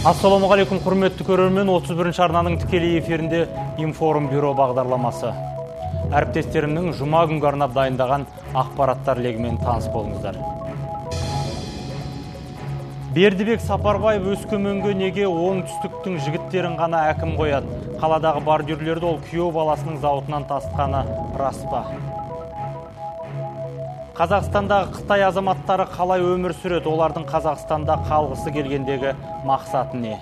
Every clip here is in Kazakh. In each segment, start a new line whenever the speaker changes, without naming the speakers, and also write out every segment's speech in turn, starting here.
Ассалаумағалейкум, құрметті көрермен. 31-ші арнаның тікелей эфирінде Информ бюро бағдарламасы. Әріптестерімнің жұма күнгі арнап дайындаған ақпараттар легімен таныс болыңыздар. Бердібек Сапарбаев Өскеменге неге оңтүстіктің жігіттерін ғана әкім қояды? Қаладағы бордюрлерді ол күйеу баласының зауытынан тасытқаны рас па? Қазақстандағы Қытай азаматтары қалай өмір сүреді? Олардың Қазақстанда қалғысы келгендегі мақсаты не?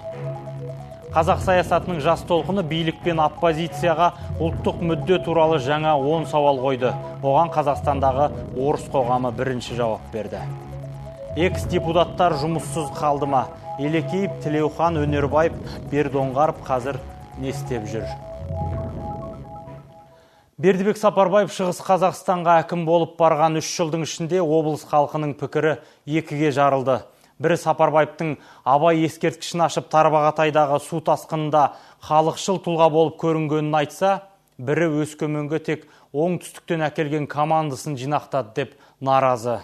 Қазақ саясатының жас толқыны билік пен оппозицияға ұлттық мүдде туралы жаңа 10 сауал қойды. Оған Қазақстандағы орыс қоғамы бірінші жауап берді. Экс-депутаттар жұмыссыз қалды ма? Елекеев, Тілеухан, Өнербаев, Бердоңғаров қазір не істеп жүр? Бердібек Сапарбаев Шығыс Қазақстанға әкім болып барған 3 жылдың ішінде облыс халқының пікірі екіге жарылды. Бірі Сапарбаевтың Абай ескерткішін ашып Тарбағатайдағы су тасқынында халықшыл тұлға болып көрінгенін айтса, бірі Өскеменге тек оңтүстіктен әкелген командасын жинақтады деп наразы.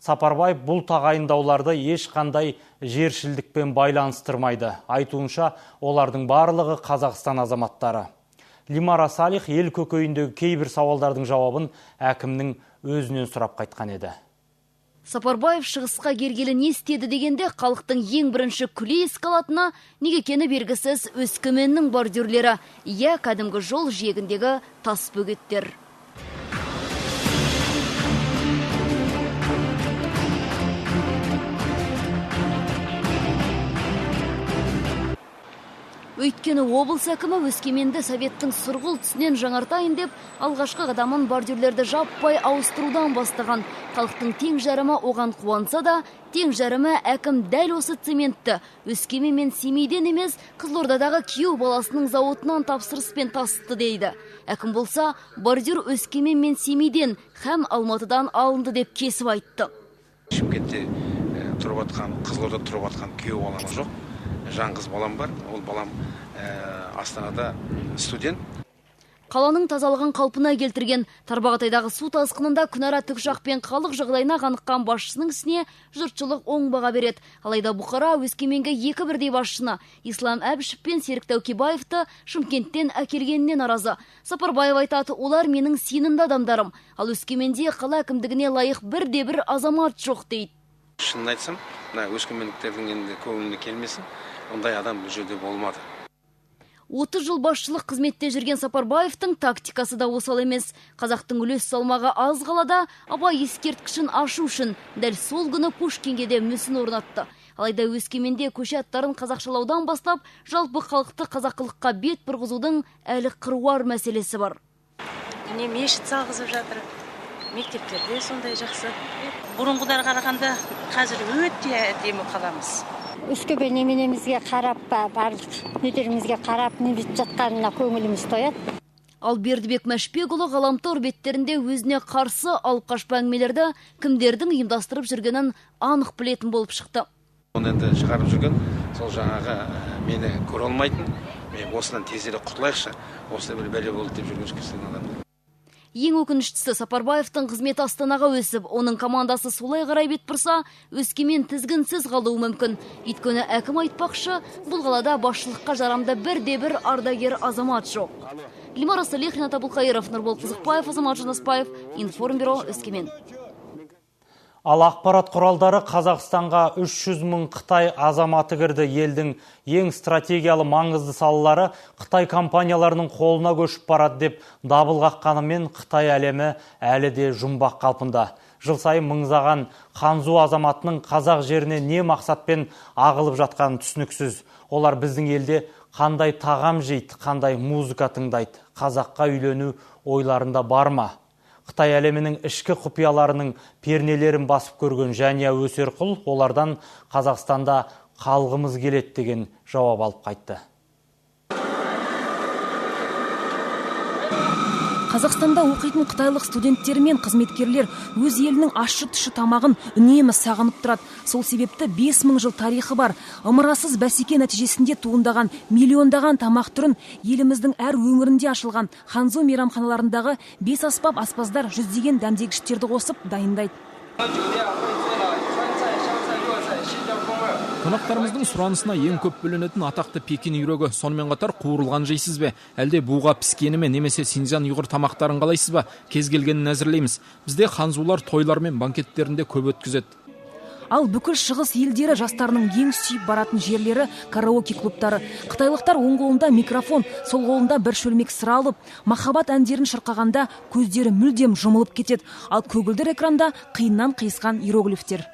Сапарбаев бұл тағайындауларды ешқандай жершілдікпен байланыстырмайды. Айтуынша, олардың барлығы Қазақстан азаматтары. Лимара Салих ел көкейіндегі кейбір сауалдардың жауабын әкімнің өзінен сұрап қайтқан еді.
Сапарбаев шығысқа кергелі не істеді дегенде, халықтың ең бірінші күле қалатына неге екені белгісіз Өскеменнің бордюрлері, я кәдімгі жол жиегіндегі тас бөгеттер. Өйткені облыс әкімі Өскеменді советтің сұрғыл түсінен жаңартайын деп, алғашқы қадамын бордюрлерді жаппай ауыстырудан бастаған. Халықтың тең жарымы оған қуанса да, тең жарымы әкім дәл осы цементті Өскемен мен Семейден емес, Қызылордадағы күйеу баласының зауытынан тапсырыспен тасытты дейді. Әкім болса, бордюр Өскемен мен Семейден һәм Алматыдан алынды деп кесіп айтты.
Шымкентте тұрып атқан, Қызылордада тұрып атқан күйеу балам жоқ. Жаңғыз балам бар, ол балам Астанада студент.
Қаланың тазалығын қалпына келтірген Тарбағатайдағы су тасқынында күнара тікұшақпен халық жағдайына қаныққан басшысының ісіне жұртшылық оң баға береді. Алайда Бұқара Өскеменге екі бірдей басшыны Ислам Әбішев пен Серік Тәукебаевты Шымкенттен әкелгеніне наразы. Сапарбаев айтады, олар менің сенімді адамдарым, ал Өскеменде қала әкімдігіне лайық бірде-бір азамат жоқ дейді.
Шынын айтсам, өскемендіктердің енді көңіліне келмесін, ондай адам бұл жерде болмады.
30 жыл басшылық қызметте жүрген Сапарбаевтың тактикасы да осал емес. Қазақтың үлес салмағы аз қалада Абай ескерткішін ашу үшін дәл сол күні Пушкинге де мүсін орнатты. Алайда Өскеменде көше аттарын қазақшалаудан бастап, жалпы халықты қазақылыққа бет бұрғызудың әлі қыруар мәселесі бар.
Мешіт салғызып жатыр. Мектептерде сондай жақсы. Бұрынғыдар қарағанда қазір өте әдемі қаламыз.
Өскемен неменемізге қарап, барлық нөтерімізге қарап, не бітіп жатқанына көңіліміз тояды.
Ал Бердібек Мәшбекұлы ғаламтор беттерінде өзіне қарсы алып қашпа әңгімелерді кімдердің ұйымдастырып жүргенін анық білетін болып шықты.
Оны енді шығарып жүрген, сол жаңағы мені көре алмайтын, мен осынан тезірек құтылайықшы, осы бір бәле болды деп жүрген кісінің адамды.
Ең өкініштісі, Сапарбаевтың қызметі Астанаға өсіп, оның командасы солай қарай бет бұрса, Өскемен тізгінсіз қалуы мүмкін. Өйткені әкім айтпақшы, бұл қалада басшылыққа жарамды бірде-бір ардагер азамат жоқ. Лимара Салих, Рената Бұлқайыров, Нұрбол Қызықбаев, Азамат Жанаспаев, Информбюро, Өскемен.
Ал ақпарат құралдары Қазақстанға 300 мың Қытай азаматы кірді. Елдің ең стратегиялы маңызды салалары Қытай компанияларының қолына көшіп барады деп дабыл қаққанымен Қытай әлемі әлі де жұмбақ қалпында. Жыл сайын мыңдаған Ханзу азаматының қазақ жеріне не мақсатпен ағылып жатқаны түсініксіз. Олар біздің елде қандай тағам жейді, қандай музыка тыңдайды, қазаққа үйлену ойларында бар ма? Қытай әлемінің ішкі құпияларының пернелерін басып көрген Жәния Өсерқұл олардан Қазақстанда қалғымыз келеді деген жауап алып қайтты.
Қазақстанда оқитын қытайлық студенттері мен қызметкерлер өз елінің ащы-тұщы тамағын үнемі сағынып тұрады. Сол себепті 5000 жыл тарихы бар ымырасыз бәсеке нәтижесінде туындаған миллиондаған тамақ түрін еліміздің әр өңірінде ашылған Ханзу мейрамханаларындағы 5 аспап аспаздар жүздеген дәмдегіштерді қосып дайындайды.
Қонақтарымыздың сұранысына ең көп бөлінетін атақты Пекин үйрегі сонымен қатар қуырылған жейсіз бе? Әлде буға піскені ме, немесе Синьцзян ұйғыр тамақтарын қалайсыз ба? Кез келгенін әзірлейміз. Бізде ханзулар тойлар мен банкеттерінде көп өткізеді.
Ал бүкіл шығыс елдері жастарының ең сүйіп баратын жерлері караоке клубтары. Қытайлықтар оң қолында микрофон, сол қолында бір шөлмек сыра алып, махаббат әндерін шырқағанда көздері мүлдем жұмылып кетеді. Ал көгілдір экранда қиыннан қиысқан иероглифтер.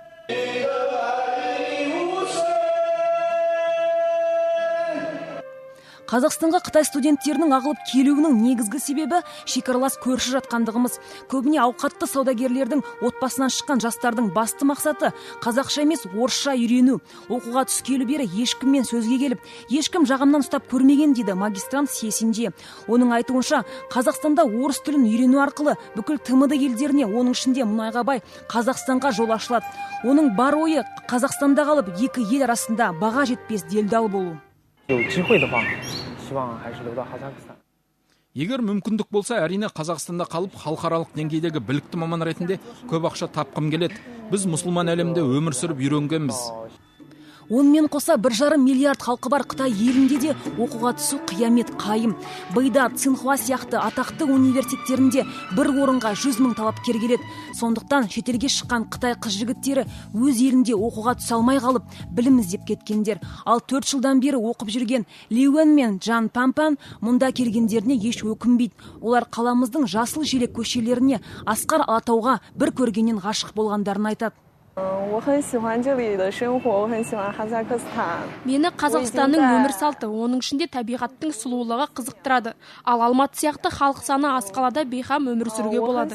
Қазақстанға Қытай студенттерінің ағылып келуінің негізгі себебі шекаралас көрші жатқандығымыз. Көбіне ауқатты саудагерлердің отбасынан шыққан жастардың басты мақсаты қазақша емес орысша үйрену. Оқуға түскелі бері ешкіммен сөзге келіп, ешкім жағамнан ұстап көрмеген дейді магистрант Сесинже. Оның айтуынша, Қазақстанда орыс тілін үйрену арқылы бүкіл ТМД елдеріне, оның ішінде мұнайға бай Қазақстанға жол ашылады. Оның бар ойы Қазақстанда қалып, екі ел арасында баға жетпес делдал болу.
Егер мүмкіндік болса, әрине Қазақстанда қалып, халықаралық деңгейдегі білікті маман ретінде көп ақша тапқым келеді. Біз мұсылман әлемде өмір сүріп үйренгенбіз.
Онымен қоса 1,5 миллиард халқы бар Қытай елінде де оқуға түсу қиямет қайым. Бейда, Цинхуа сияқты атақты университеттерінде бір орынға 100 мың талапкер келеді. Сондықтан шетелге шыққан Қытай қыз-жігіттері өз елінде оқуға түсе алмай қалып, білім іздеп кеткендер. Ал 4 жылдан бері оқып жүрген Лиуэн мен Джан Пампан мұнда келгендеріне еш өкінбейді. Олар қаламыздың жасыл желек көшелеріне, Асқар Алатауға бір көргеннен ғашық болғандарын айтады.
Мені Қазақстанның өмір салты, оның ішінде табиғаттың сұлулығы қызықтырады. Ал Алматы сияқты халық саны аз қалада бейхам өмір сүруге болады.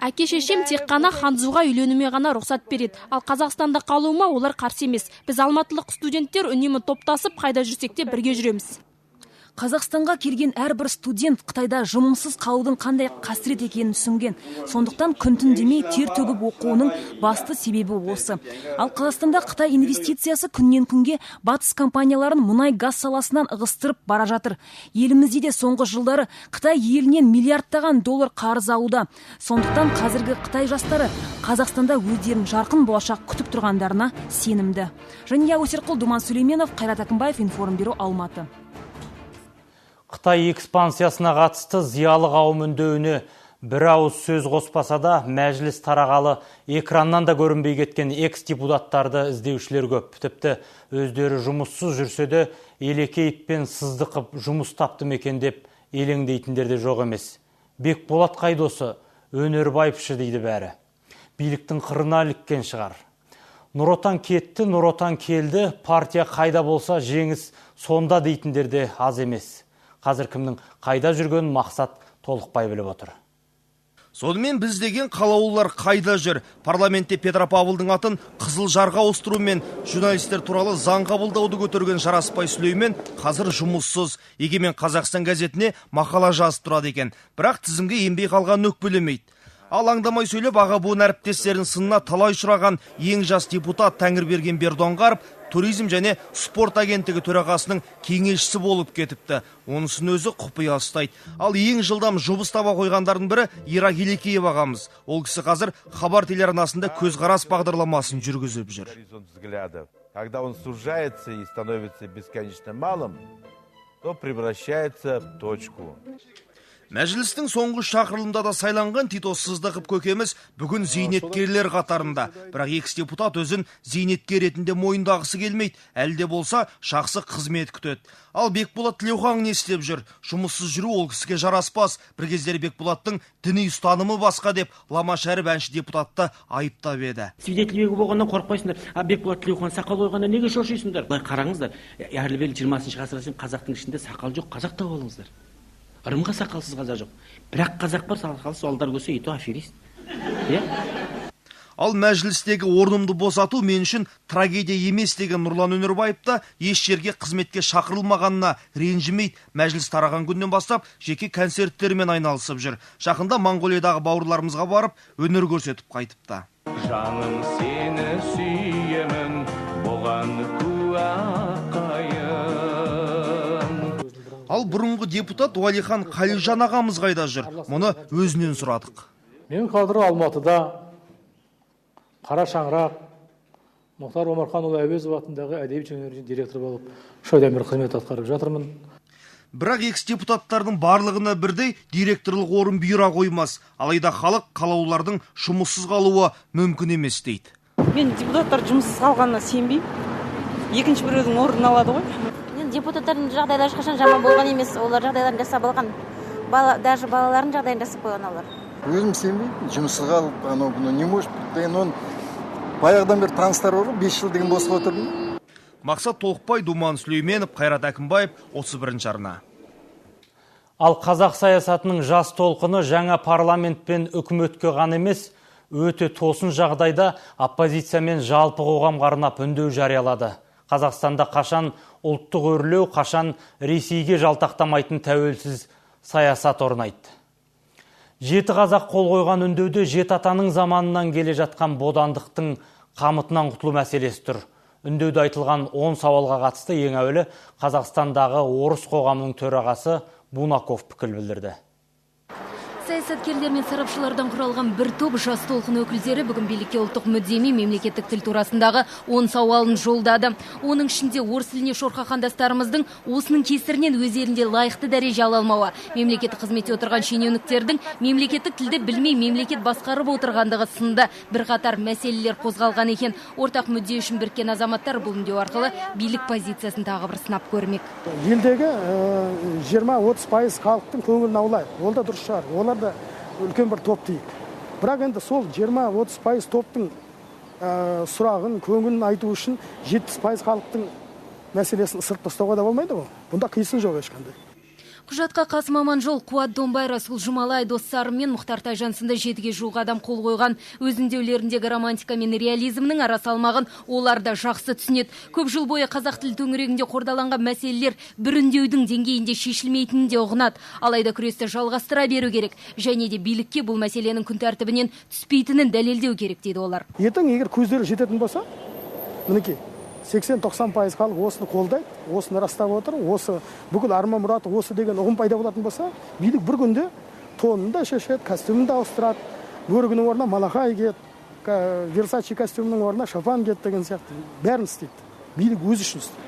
Әке-шешем тек қана ханзуға үйленуме ғана рұқсат береді. Ал Қазақстанда қалуыма олар қарсы емес. Біз алматылық студенттер үнемі топтасып, қайда жүрсек те бірге жүреміз.
Қазақстанға келген әрбір студент Қытайда жұмыссыз қалудың қандай қасірет екенін түсінген. Сондықтан күн-түн демей тер төгіп оқуының басты себебі осы. Ал Қазақстанда Қытай инвестициясы күннен күнге батыс компанияларын мұнай-газ саласынан ығыстырып бара жатыр. Елімізде де соңғы жылдары Қытай елінен миллиардтаған доллар қарыз алуда. Сондықтан қазіргі Қытай жастары Қазақстанда өздерін жарқын болашақ күтіп тұрғандарына сенімді. Жания Өсерқұл, Думан Сүлейменов, Қайрат Әкімбаев, Информбюро, Алматы.
Қытай экспансиясына қатысты зиялы қауым үндеуіне бір ауыз сөз қоспаса да, мәжіліс тарағалы экраннан да көрінбей кеткен экс-депутаттарды іздеушілер көп. Тіпті өздері жұмыссыз жүрсе де, елекейіппен сыздықып жұмыс тапты мекен деп елеңдейтіндер де жоқ емес. Бекболат Қайдосы, өнер байыпшы дейді бәрі. Биліктің қырына іліккен шығар. Нұр Отан кетті, Нұр Отан келді, партия қайда болса жеңіс сонда дейтіндер де аз емес. Қазір кімнің қайда жүргенін мақсат толықпай біліп отыр.
Сонымен біз деген қалаулылар қайда жүр? Парламентте Петропавлдың атын қызыл жарға ауыстыру мен журналистер туралы заң қабылдауды көтерген Жарасбай Сүлеймен қазір жұмыссыз. Егемен Қазақстан газетіне мақала жазып тұрады екен. Бірақ тізімге енбей қалған өкпелемейді. Ал аңдамай сөйлеп аға буын әріптестерінің сынына талай ұшыраған ең жас депутат Тәңірберген Бердоңғаров туризм және спорт агенттігі төрағасының кеңесшісі болып кетіпті. Онысын өзі құпия ұстайды. Ал ең жылдам жұмыс таба қойғандардың бірі Ира Елекеев ағамыз. Ол кісі қазір Хабар телеарнасында көзқарас бағдарламасын жүргізіп жүр.
Когда он сужается и становится бесконечно малым, то превращается в точку.
Мәжілістің соңғы шақырылымда да сайланған Тито Сыздықов көкеміз бүгін зейнеткерлер қатарында. Бірақ экс-депутат өзін зейнеткер ретінде мойындағысы келмейді, әлде болса жақсы қызмет күтеді. Ал Бекболат Тілеухан не істеп жүр? Жұмыссыз жүру ол кісіге жараспас. Бір кездері Бекболаттың діни ұстанымы басқа деп Лама Шәріп әнші депутатты айыптап еді.
Свидетель болғаннан қорықпайсыңдар. А Бекболат Тілеухан сақал қойғанда неге шошисыңдар? Былай қараңыздар. Әрлібел 20-шы ғасырда қазақтың ішінде сақал жоқ, қазақ та болыңыздар. Ырымға сақалсыз қазақ жоқ. Бірақ қазақ бар, сақалсыз олдар көрсе, ето аферист.
Ал мәжілістегі орнымды босату мен үшін трагедия емес деген Нұрлан Өнербаев та еш жерге қызметке шақырылмағанына ренжімейді. Мәжіліс тараған күннен бастап жеке концерттермен айналысып жүр. Жақында Монғолиядағы бауырларымызға барып, өнер көрсетіп қайтыпты.
Жаным сені сүйемін, бұған куә қайым.
Ал бұрынғы депутат Уәлихан Қалижан ағамыз қайда жүр? Мұны өзінен сұрадық.
Мен қазір Алматыда Қара шаңырақ, Мұхтар Омарханұлы Әуезов атындағы әдебиет және өнер директоры болып 3 айдан бері қызмет атқарып жатырмын.
Бірақ экс-депутаттардың барлығына бірдей директорлық орын бұйыра қоймас. Алайда халық қалаулылардың жұмыссыз қалуы мүмкін емес дейді.
Мен депутаттар жұмыссыз қалғанына сенбеймін. Екінші біреудің орнын алады ғой.
Депутаттардың жағдайлары ешқашан жаман болған емес. Олар жағдайларын жасап алған. Даже балалардың жағдайын жасап қойған олар.
Өзім сенбеймін. Жұмыссыз қалып, анау не может деген он баяғыдан бері таныстар бар, 5 жыл деген босқа отырдым.
Мақсат Толықбай, Думан Сүлейменов, Қайрат Әкімбаев, 31 арна.
Ал қазақ саясатының жас толқыны жаңа парламент пен үкіметке ғана емес, өте тосын жағдайда оппозиция мен жалпы қоғамға арнап үндеу жариялады. Қазақстанда қашан ұлттық өрлеу, қашан Ресейге жалтақтамайтын тәуелсіз саясат орнайды. 7 қазақ қол қойған үндеуде 7 атаның заманынан келе жатқан бодандықтың қамытынан құтылу мәселесі тұр. Үндеуде айтылған 10 сауалға қатысты ең әуелі Қазақстандағы орыс қоғамының төрағасы Бунаков пікір білдірді.
Саясаткерлер мен сарапшылардан құралған бір топ жас толқын өкілдері бүгін билікке ұлттық мүддеме мемлекеттік тіл турасындағы 10 сауалын жолдады. Оның ішінде орыс тіліне шорқа қандастарымыздың осының кесірінен өз елінде лайықты дәреже ала алмауы, мемлекеттік қызметте отырған шенеуніктердің мемлекеттік тілді білмей мемлекет басқарып отырғандығы сынды бірқатар мәселелер қозғалған екен. Ортақ мүдде үшін біріккен азаматтар бұл үндеу арқылы билік позициясын тағы бір сынап көрмек.
Елдегі 20-30% халықтың көңілін аулайды. Ол да дұрыс шығар. Олар да үлкен бір топ дейік. Бірақ енді сол 20-30% топтың сұрағын, көңілін айту үшін 70% халықтың мәселесін ысырып тастауға да болмайды ғой. Бұнда қисын жоқ ешқандай.
Құжатқа Қасым Аманжол, Қуат Донбай, Расул Жұмалай, Доссарым мен Мұхтар Тайжан сынды 7-ге жуық адам қол қойған. Өз үндеулеріндегі романтика мен реализмнің ара салмағын олар да жақсы түсінеді. Көп жыл бойы қазақ тілі төңірегінде қордаланған мәселелер бір үндеудің деңгейінде шешілмейтінін де ұғынады. Алайда күресті жалғастыра беру керек. Және де билікке бұл мәселенің күн тәртібінен түспейтінін дәлелдеу керек дейді олар.
Ертең егер көздері жететін болса, мінекей 80-90% халық осыны қолдайды, осыны растап отыр, осы бүкіл арман мұраты осы деген ұғым пайда болатын болса, билік бір күнде тонын да шешеді, костюмін да ауыстырады, бөрігінің орнына малахай киеді, Версачи костюмінің орнына шафан киеді деген сияқты бәрін істейді. Билік өзі үшін істейді.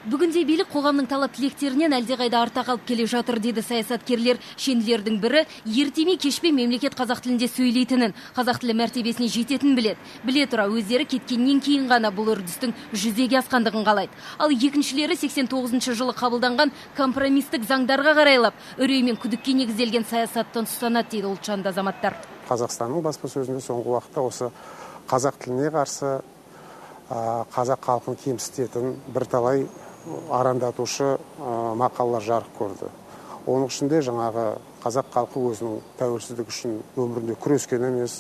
Бүгінде билік қоғамның талап тілектерінен әлдеқайда артта қалып келе жатыр дейді саясаткерлер. Шенділердің бірі ертеме кешпей мемлекет қазақ тілінде сөйлейтінін, қазақ тілі мәртебесіне жететінін біледі. Біле тұра өздері кеткеннен кейін ғана бұл үрдістің жүзеге асқандығын қалайды. Ал екіншілері 89 жылы қабылданған компромистік заңдарға қарайлап, үрей мен күдікке негізделген саясаттан ұстанады дейді ұлтжанды азаматтар.
Қазақстанның баспасөзінде соңғы уақытта осы қазақ тіліне қарсы қазақ халқын кемсітетін бірталай арандатушы мақалалар жарық көрді. Оның ішінде жаңағы қазақ халқы өзінің тәуелсіздік үшін өмірінде күрескен емес,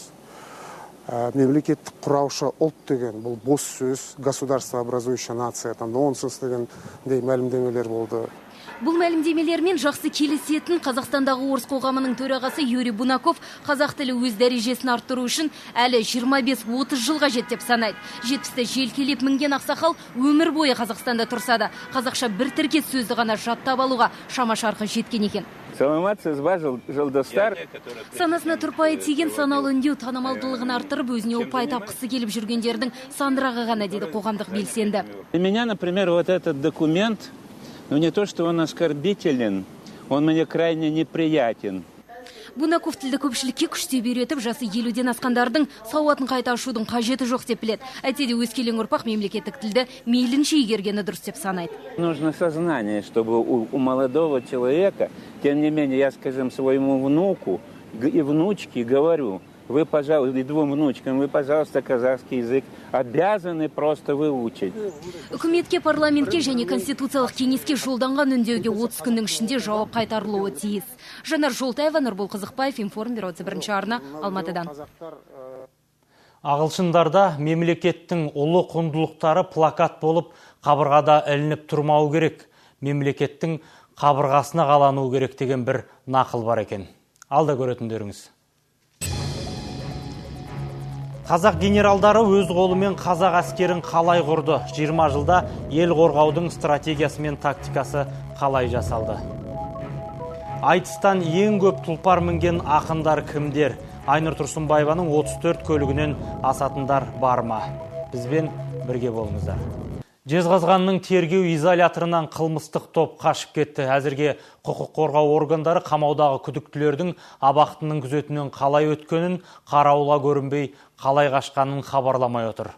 мемлекеттік құраушы ұлт деген бұл бос сөз, государство образующая нация, нонсенс дегендей мәлімдемелер болды.
Бұл мәлімдемелермен жақсы келісетін Қазақстандағы орыс қоғамының төрағасы Юрий Бунаков қазақ тілі өз дәрежесін арттыру үшін әлі 25-30 жылға жет деп санайды. 70-ті желкелеп мінген ақсақал өмір бойы Қазақстанда тұрса да, қазақша бір тіркес сөзді ғана жаттап алуға шама-шарқы жеткен екен. Санасына тұрпайы тиген саналы үндеу танымалдылығын арттырып, өзіне ұпай тапқысы келіп жүргендердің сандырағы ғана дейді қоғамдық белсенді.
Меня, например, вот этот документ, не то, что он оскорбителен, он мне крайне неприятен.
Бунаков тілді көпшілікке күштеп үйретіп, жасы 50-ден асқандардың сауатын қайта ашудың қажеті жоқ деп біледі. Әйтсе де өскелең ұрпақ мемлекеттік тілді мейлінше игергені дұрыс деп санайды.
Нужно сознание, чтобы у молодого человека, тем не менее, я, скажем, своему внуку и внучке говорю, вы, пожалуйста, и двум внучкам, вы, пожалуйста, казахский язык обязаны просто выучить.
Үкіметке, парламентке және конституциялық кеңеске жолданған үндеуге 30 күннің ішінде жауап қайтарылуы тиіс. Жанар Жолтаева, Нұрбол Қызықбаев, Информбюро 1 арна, Алматыдан.
Ағылшындарда мемлекеттің ұлы құндылықтары плакат болып қабырғада ілініп тұрмау керек. Мемлекеттің қабырғасына қалану керек деген бір нақыл бар екен. Алда көретіндеріңіз. Қазақ генералдары өз қолымен қазақ әскерін қалай құрды? 20 жылда ел қорғаудың стратегиясы мен тактикасы қалай жасалды? Айтыстан ең көп тұлпар мінген ақындар кімдер? Айнұр Тұрсынбаеваның 34 көлігінен асатындар бар ма? Бізбен бірге болыңыздар. Жезқазғанның тергеу изоляторынан қылмыстық топ қашып кетті. Әзірге құқық қорғау органдары қамаудағы күдіктілердің абақтының күзетінен қалай өткенін, қарауылға көрінбей қалай қашқанын хабарламай отыр.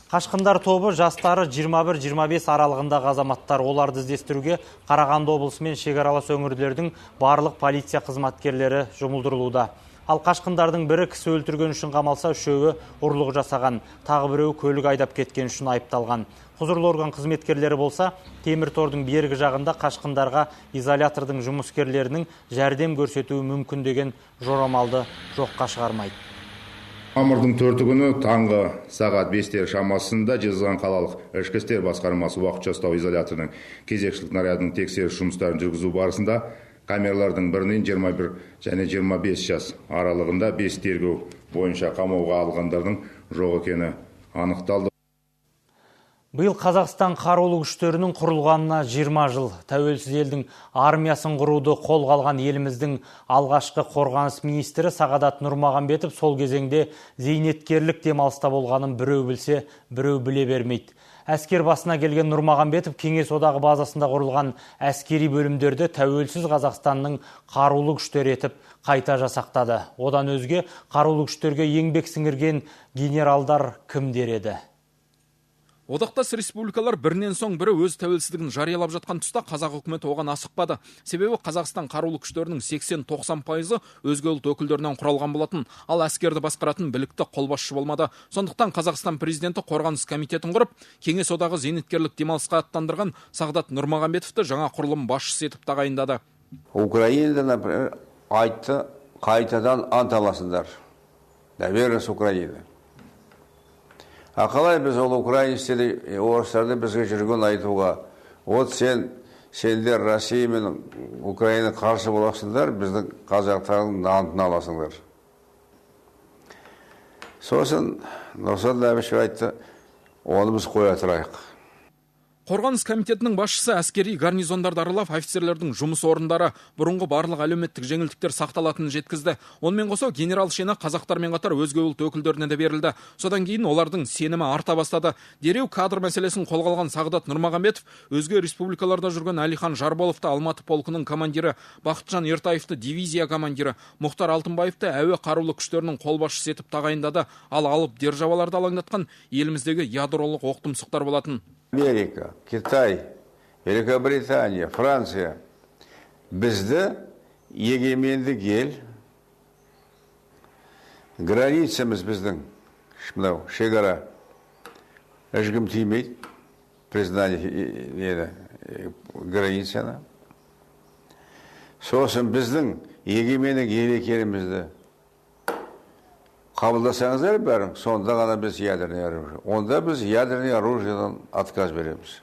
Қашқындар тобы жастары 21-25 аралығындағы азаматтар. Оларды іздестіруге Қарағанды облысы мен шекаралас өңірлердің барлық полиция қызметкерлері жұмылдырылуда. Ал қашқындардың бірі кісі өлтірген үшін қамалса, үшеуі ұрлық жасаған, тағы біреуі көлік айдап кеткен үшін айыпталған. Құзырлы орган қызметкерлері болса, темір тордың бергі жағында қашқындарға изолятордың жұмыскерлерінің жәрдем көрсетуі мүмкін деген жорамалды жоққа шығармайды.
Мамырдың 4 күні таңғы сағат 5 шамасында Жезқазған қалалық ішкі істер басқармасы уақытша ұстау изоляторының кезекшілік нарядының тексеріс жұмыстарын жүргізу барысында камералардың бірінен 21 және 25 жас аралығында 5 тергеу бойынша қамауға алынғандардың жоқ екені анықталды.
Биыл Қазақстан қарулы күштерінің құрылғанына 20 жыл. Тәуелсіз елдің армиясын құруды қолға алған еліміздің алғашқы қорғаныс министрі Сағадат Нұрмағамбетов сол кезеңде зейнеткерлік демалыста болғанын біреу білсе, біреу біле бермейді. Әскер басына келген Нұрмағамбетов Кеңес одағы базасында құрылған әскери бөлімдерді тәуелсіз Қазақстанның қарулы күштері етіп қайта жасақтады. Одан өзге қарулы күштерге еңбек сіңірген генералдар кімдер еді?
Одақтас республикалар бірінен соң бірі өз тәуелсіздігін жариялап жатқан тұста қазақ үкіметі оған асықпады. Себебі Қазақстан қарулы күштерінің 80-90% өзге ұлт өкілдерінен құралған болатын, ал әскерді басқаратын білікті қолбасшы болмады. Сондықтан Қазақстан президенті қорғаныс комитетін құрып, Кеңес одағы зейнеткерлік демалысқа аттандырған Сағдат Нұрмағамбетовті жаңа құрылым басшысы етіп тағайындады.
Украинада, например, айтты, қайтадан ант аласыңдар. Наверное, с Украины. А қалай біз ол украинецтерді, орыстарды бізге жүрген айтуға, от сендер Россия мен Украина қарсы боласыңдар, біздің қазақтардың антын аласыңдар. Сосын Нұрсұлтан Әбішев айтты, оны біз қоя тұрайық.
Қорғаныс комитетінің басшысы әскери гарнизондарды аралап, офицерлердің жұмыс орындары, бұрынғы барлық әлеуметтік жеңілдіктер сақталатынын жеткізді. Онымен қоса генерал шені қазақтармен қатар өзге ұлт өкілдеріне де берілді. Содан кейін олардың сенімі арта бастады. Дереу кадр мәселесін қолға алған Сағдат Нұрмағамбетов өзге республикаларда жүрген Әлихан Жарболовты Алматы полкының командирі, Бақытжан Ертаевты дивизия командирі, Мұхтар Алтынбаевты әуе қарулы күштерінің қолбасшысы етіп тағайындады. Ал алып державаларды алаңдатқан еліміздегі ядролық оқтұмсықтар болатын.
Америка, Китай, Великобритания, Франция бізді егемендік ел, границамыз біздің шекара ешкім тимейді, признание границаны. Сосын біздің егемендік ел екенімізді қабылдасаңыздар бәрін, сонда ғана біз ядерный оружие. Онда біз ядерный оружиедан отказ береміз.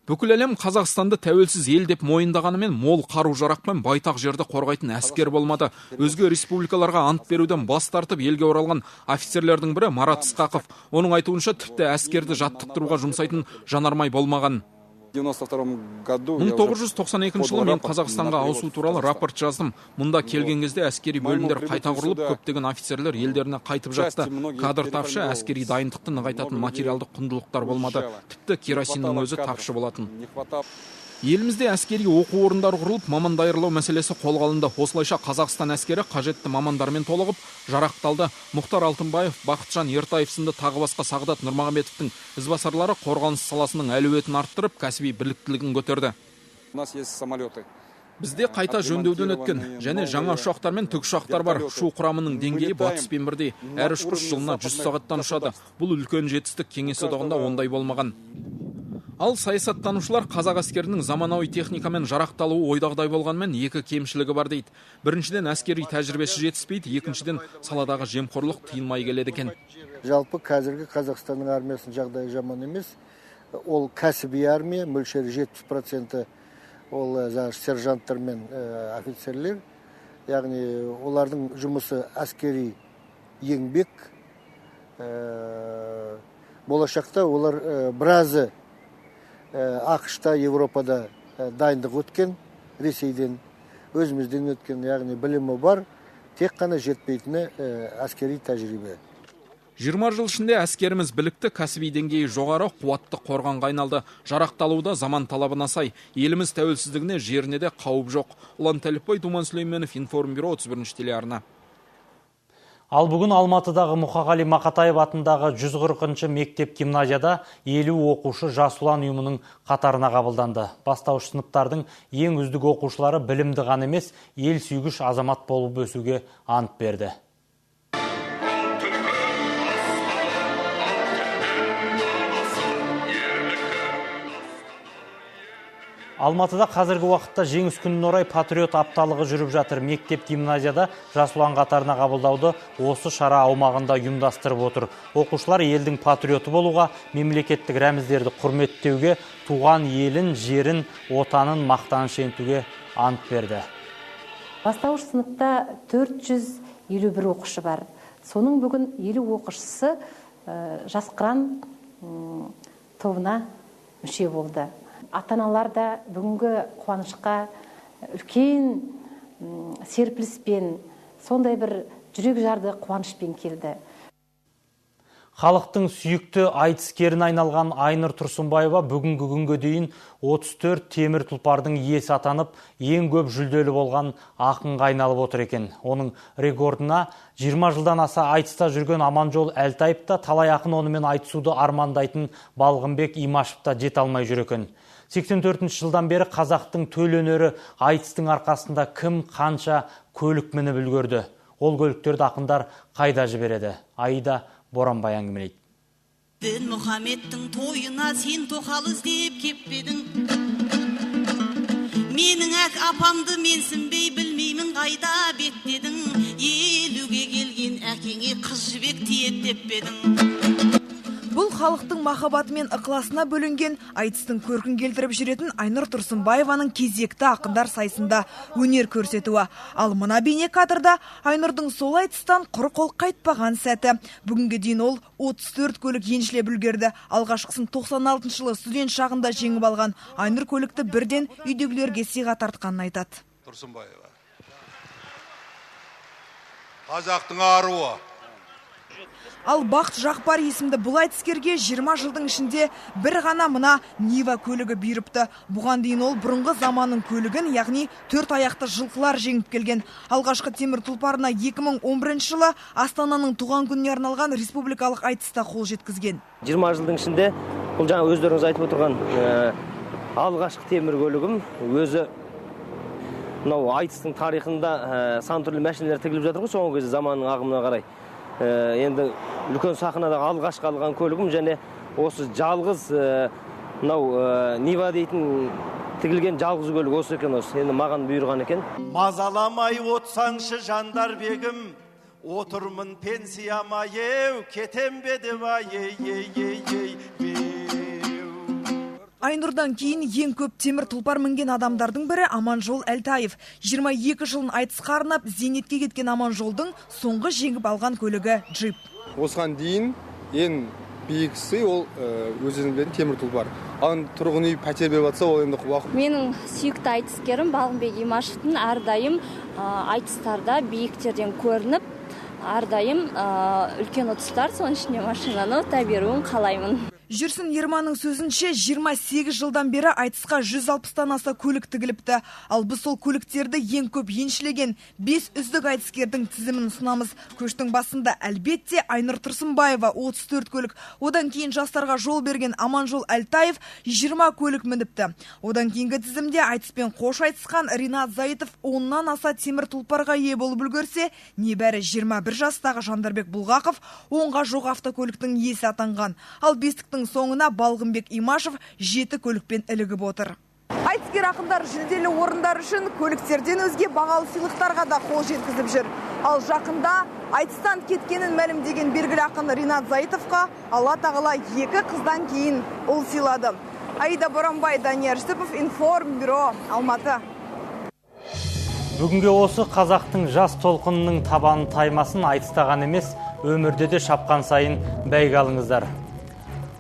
Бүкіл әлем Қазақстанды тәуелсіз ел деп мойындағанымен мол қару жарақпен байтақ жерді қорғайтын әскер болмады. Өзге республикаларға ант беруден бас тартып елге оралған офицерлердің бірі Марат Ысқақов. Оның айтуынша тіпті әскерді жаттықтыруға жұмсайтын жанармай болмаған. 1992 жылы мен Қазақстанға ауысу туралы рапорт жаздым. Мұнда келген кезде әскери бөлімдер қайта құрылып, көптеген офицерлер елдеріне қайтып жатты. Кадр тапшы, әскери дайындықты нығайтатын материалдық құндылықтар болмады. Тіпті керосиннің өзі тапшы болатын. Елімізде әскери оқу орындары құрылып, маман даярлау мәселесі қолға алынды. Осылайша Қазақстан әскері қажетті мамандармен толығып, жарақталды. Мұхтар Алтынбаев, Бақытжан Ертаев сынды тағы басқа Сағдат Нұрмағамбетовтің ізбасарлары қорғаныс саласының әлеуетін арттырып, кәсіби біліктілігін көтерді. Бізде қайта жөндеуден өткен және жаңа ұшақтар мен тікұшақтар бар. Ұшу құрамының деңгейі батыспен бірдей. Әр ұшқыш жылына 100 сағаттан ұшады. Бұл үлкен жетістік, Кеңес одағында ондай болмаған. Ал саясаттанушылар қазақ әскерінің заманауи техникамен жарақталуы ойдағыдай болғанмен екі кемшілігі бар дейді. Біріншіден әскери тәжірибесі жетіспейді, екіншіден саладағы жемқорлық тиылмай келеді екен.
Жалпы қазіргі Қазақстанның армиясының жағдайы жаман емес. Ол кәсіби армия, мөлшері 70% ол сержанттар мен офицерлер. Яғни олардың жұмысы әскери еңбек. Болашақта олар біразы ақш-та, Европада дайындық өткен, Ресейден, өзімізден өткен, яғни білімі бар, тек қана жетпейтіні әскери тәжірибе.
20 жыл ішінде әскеріміз білікті, кәсіби деңгейі жоғары, қуатты қорғанға айналды. Жарақталуда заман талабына сай. Еліміз тәуелсіздігіне жеріне де қауіп жоқ. Ұлан Тәліпбай, Думан Сүлейменов, Информбюро, 31 телеарна.
Ал бүгін Алматыдағы Мұқағали Мақатаев атындағы 140-шы мектеп гимназияда 50 оқушы жас ұлан ұйымының қатарына қабылданды. Бастауыш сыныптардың ең үздік оқушылары білімді ғана емес, ел сүйгіш азамат болып өсуге ант берді. Алматыда қазіргі уақытта жеңіс күніне орай патриот апталығы жүріп жатыр. Мектеп гимназияда жас ұлан қатарына қабылдауды осы шара аумағында ұйымдастырып отыр. Оқушылар елдің патриоты болуға, мемлекеттік рәміздерді құрметтеуге, туған елін, жерін, отанын мақтаныш етуге ант берді.
Бастауыш сыныпта 451 оқушы бар. Соның бүгін 50 оқушысы жас қыран тобына мүше болды. Ата-аналар да бүгінгі қуанышқа үлкен серпіліспен, сондай бір жүрек жарды қуанышпен келді.
Халықтың сүйікті айтыскерін айналған Айнұр Тұрсынбаева бүгінгі күнге дейін 34 темір тұлпардың иесі атанып, ең көп жүлделі болған ақынға айналып отыр екен. Оның рекордына 20 жылдан аса айтыста жүрген Аманжол Әлтаев та, талай ақын онымен айтысуды армандайтын Балғынбек Имашев та жете алмай жүр екен. 84 жылдан бері қазақтың төл өнері айтыстың арқасында кім қанша көлік мініп үлгерді. Ол көліктерді ақындар қайда жібереді? Аида Боранбай әңгімелейді.
Дін Мұхаммедтің тойына сен тоқал іздеп кеппедің. Менің апамды менсінбей білмеймін қайда беттедің. Елуге келген әкеңе қыз жібек тиет деп бедің.
Бұл халықтың махаббаты мен ықыласына бөлінген айтыстың көркін келтіріп жүретін Айнұр Тұрсынбаеваның кезекті ақындар сайысында өнер көрсетуі. Ал мына бейне кадрда Айнұрдың сол айтыстан құр қол қайтпаған сәті. Бүгінге дейін ол 34 көлік еншілеп үлгерді. Алғашқысын 96 жылы студент шағында жеңіп алған Айнұр көлікті бірден үйдегілерге сыйға тартқанын айтады.
Тұрсынбаева, қазақтың аруы.
Ал Бақыт Жақпар есімді бұл айтыскерге 20 жылдың ішінде бір ғана мына Нива көлігі бұйырыпты. Бұған дейін ол бұрынғы заманның көлігін, яғни 4 аяқты жылқылар жеңіп келген. Алғашқы темір тұлпарына 2011 жылы Астананың туған күніне арналған республикалық айтыста қол жеткізген.
20 жылдың ішінде бұл жаңа өздеріңіз айтып отырған алғашқы темір көлігім. Өзі мынау айтыстың тарихында сан түрлі мәшинелер тігіліп жатыр ғой, соңғы кезде заманның ағымына қарай. Енді үлкен сахнада алғаш қалған көлігім, және осы жалғыз мынау Нива дейтін тігілген жалғыз көлік осы екен, осы енді маған бұйырған екен.
Мазаламай отсаңшы жандар бегім, отырмын пенсияма еу, кетем бе деп
Айнұрдан кейін ең көп темір тұлпар мінген адамдардың бірі Аманжол Әлтаев. 22 жылын айтысқа арнап зейнетке кеткен Аманжолдың соңғы жеңіп алған көлігі джип.
Осыған дейін ең биікісі ол өзіңізден темір тұлпар. Ал тұрғын үй пәтер беріп жатса, ол енді уақыт.
Менің сүйікті айтыскерім Балғынбек Имашевтың әрдайым айтыстарда биіктерден көрініп, әрдайым үлкен ұтыстар, соның ішінде машинаны ұта беруін қалаймын.
Жүрсін Ерманның сөзінше 28 жылдан бері айтысқа 160-тан аса көлік тігіліпті. Ал біз сол көліктерді ең көп еншілеген 5 үздік айтыскердің тізімін ұсынамыз. Көштің басында әлбетте Айнұр Тұрсынбаева 34 көлік. Одан кейін жастарға жол берген Аманжол Әлтаев 20 көлік мініпті. Одан кейінгі тізімде айтыспен қош айтысқан Ринат Заитов 10-нан аса темір тұлпарға ие болып үлгерсе, небәрі 21 жастағы Жандарбек Бұлғақов 10-ға жоқ автокөліктің иесі атанған. Ал бестіктің соңына Балғынбек Имашев 7 көлікпен ілігіп отыр. Айтыскер ақындар жүлделі орындар үшін көліктерден өзге бағалы сыйлықтарға да қол жеткізіп жүр. Ал жақында айтыстан кеткенін мәлімдеген белгілі ақын Ринат Заитовқа Алла тағала 2 қыздан кейін ұл сыйлады. Аида Боранбай, Данияр Жүсіпов, Информбюро, Алматы.
Бүгінге осы қазақтың жас толқынының табаны таймасын айтыстаған емес, өмірде де шапқан сайын бәйге алыңыздар.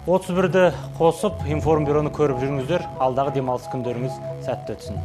31-ді қосып Информбюроны көріп жүріңіздер. Алдағы демалыс күндеріңіз сәтті өтсін.